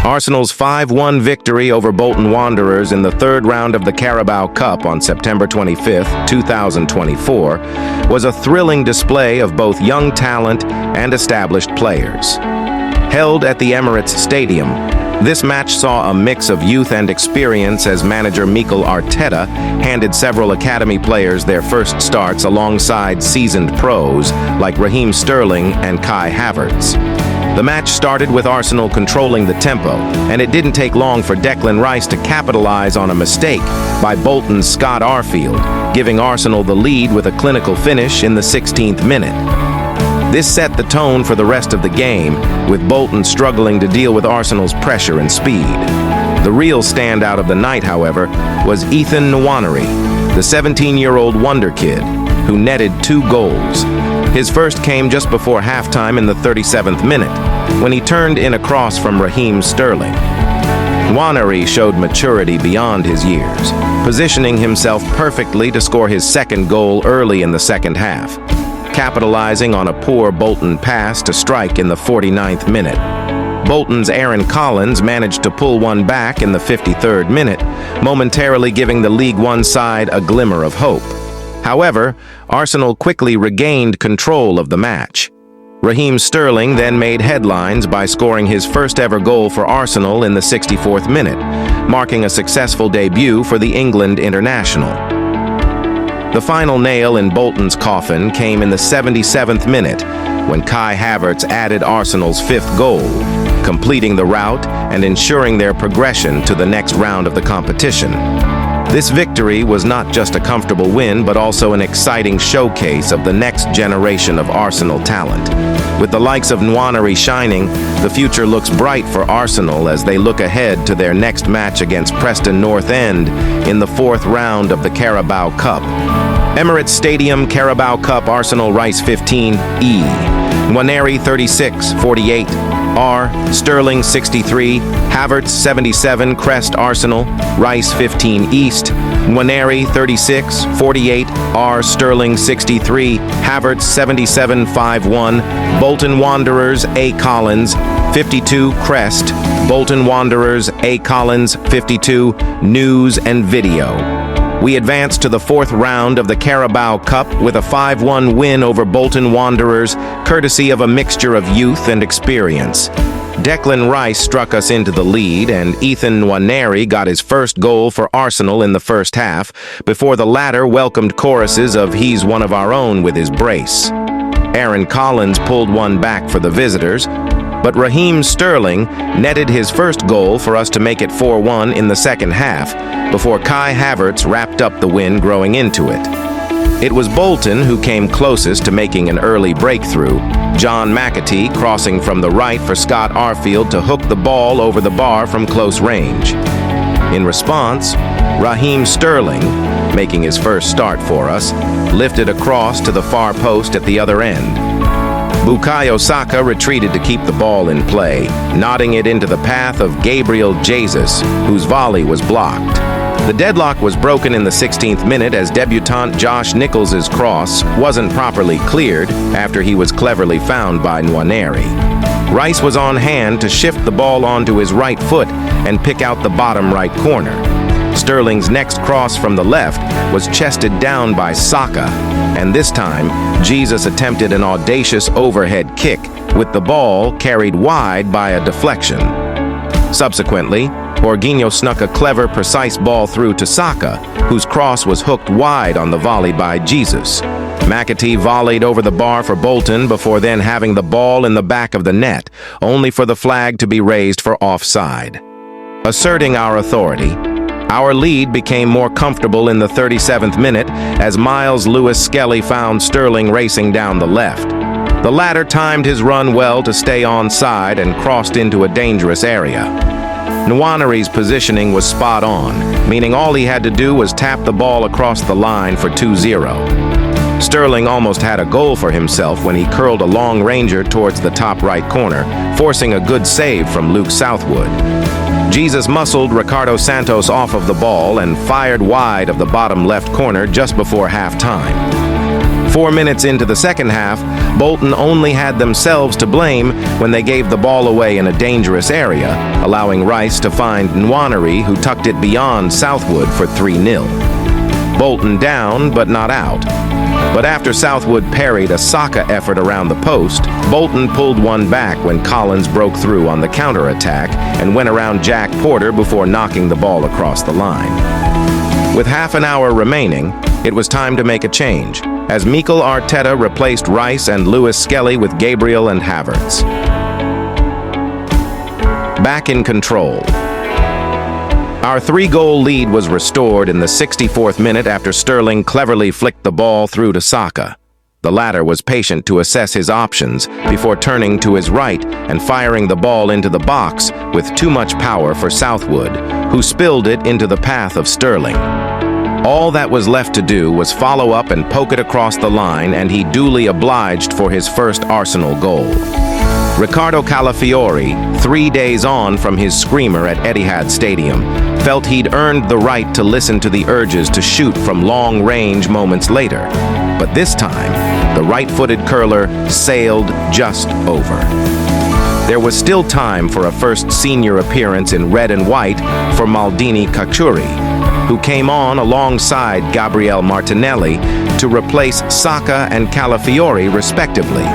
Arsenal's 5-1 victory over Bolton Wanderers in the third round of the Carabao Cup on September 25, 2024, was a thrilling display of both young talent and established players. Held at the Emirates Stadium, this match saw a mix of youth and experience as manager Mikel Arteta handed several academy players their first starts alongside seasoned pros like Raheem Sterling and Kai Havertz. The match started with Arsenal controlling the tempo, and it didn't take long for Declan Rice to capitalize on a mistake by Bolton's Scott Arfield, giving Arsenal the lead with a clinical finish in the 16th minute. This set the tone for the rest of the game, with Bolton struggling to deal with Arsenal's pressure and speed. The real standout of the night, however, was Ethan Nwaneri, the 17-year-old wonder kid, who netted 2 goals. His first came just before halftime in the 37th minute, when he turned in a cross from Raheem Sterling. Nwaneri showed maturity beyond his years, positioning himself perfectly to score his second goal early in the second half, capitalizing on a poor Bolton pass to strike in the 49th minute. Bolton's Aaron Collins managed to pull one back in the 53rd minute, momentarily giving the League One side a glimmer of hope. However, Arsenal quickly regained control of the match. Raheem Sterling then made headlines by scoring his first-ever goal for Arsenal in the 64th minute, marking a successful debut for the England international. The final nail in Bolton's coffin came in the 77th minute, when Kai Havertz added Arsenal's 5th goal, completing the rout and ensuring their progression to the next round of the competition. This victory was not just a comfortable win, but also an exciting showcase of the next generation of Arsenal talent. With the likes of Nwaneri shining, the future looks bright for Arsenal as they look ahead to their next match against Preston North End in the 4th round of the Carabao Cup. Emirates Stadium Carabao Cup Arsenal Rice 15 E. Nwaneri 36, 48. R. Sterling 63, Havertz 77, Crest Arsenal, Rice 15 East, Nwaneri 36, 48, R. Sterling 63, Havertz 77, 5-1, Bolton Wanderers A. Collins 52, Crest, Bolton Wanderers A. Collins 52, News and Video. We advanced to the 4th round of the Carabao Cup with a 5-1 win over Bolton Wanderers, courtesy of a mixture of youth and experience. Declan Rice struck us into the lead, and Ethan Nwaneri got his first goal for Arsenal in the first half, before the latter welcomed choruses of "He's one of our own" with his brace. Aaron Collins pulled one back for the visitors, but Raheem Sterling netted his first goal for us to make it 4-1 in the second half, before Kai Havertz wrapped up the win growing into it. It was Bolton who came closest to making an early breakthrough, John McAtee crossing from the right for Scott Arfield to hook the ball over the bar from close range. In response, Raheem Sterling, making his first start for us, lifted a cross to the far post at the other end. Bukayo Saka retreated to keep the ball in play, nodding it into the path of Gabriel Jesus, whose volley was blocked. The deadlock was broken in the 16th minute as debutant Josh Nicholls' cross wasn't properly cleared after he was cleverly found by Nwaneri. Rice was on hand to shift the ball onto his right foot and pick out the bottom right corner. Sterling's next cross from the left was chested down by Saka, and this time, Jesus attempted an audacious overhead kick, with the ball carried wide by a deflection. Subsequently, Jorginho snuck a clever, precise ball through to Saka, whose cross was hooked wide on the volley by Jesus. McAtee volleyed over the bar for Bolton before then having the ball in the back of the net, only for the flag to be raised for offside. Asserting our authority, our lead became more comfortable in the 37th minute as Miles Lewis-Skelly found Sterling racing down the left. The latter timed his run well to stay onside and crossed into a dangerous area. Nwaneri's positioning was spot on, meaning all he had to do was tap the ball across the line for 2-0. Sterling almost had a goal for himself when he curled a long ranger towards the top right corner, forcing a good save from Luke Southwood. Jesus muscled Ricardo Santos off of the ball and fired wide of the bottom left corner just before halftime. 4 minutes into the second half, Bolton only had themselves to blame when they gave the ball away in a dangerous area, allowing Rice to find Nwaneri, who tucked it beyond Southwood for 3-0. Bolton down, but not out. But after Southwood parried a Saka effort around the post, Bolton pulled one back when Collins broke through on the counter-attack and went around Jack Porter before knocking the ball across the line. With half an hour remaining, it was time to make a change, as Mikel Arteta replaced Rice and Lewis Skelly with Gabriel and Havertz. Back in control. Our 3-goal lead was restored in the 64th minute after Sterling cleverly flicked the ball through to Saka. The latter was patient to assess his options before turning to his right and firing the ball into the box with too much power for Southwood, who spilled it into the path of Sterling. All that was left to do was follow up and poke it across the line, and he duly obliged for his first Arsenal goal. Ricardo Calafiori, 3 days on from his screamer at Etihad Stadium, felt he'd earned the right to listen to the urges to shoot from long range moments later. But this time, the right-footed curler sailed just over. There was still time for a first senior appearance in red and white for Maldini Cacciuri, who came on alongside Gabriel Martinelli to replace Saka and Calafiori respectively.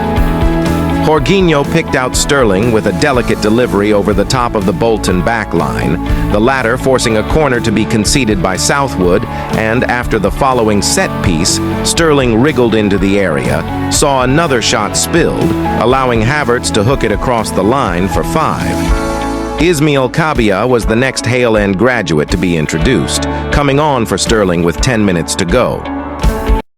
Jorginho picked out Sterling with a delicate delivery over the top of the Bolton backline, the latter forcing a corner to be conceded by Southwood, and after the following set piece, Sterling wriggled into the area, saw another shot spilled, allowing Havertz to hook it across the line for 5. Ismail Kabia was the next Hale End graduate to be introduced, coming on for Sterling with 10 minutes to go.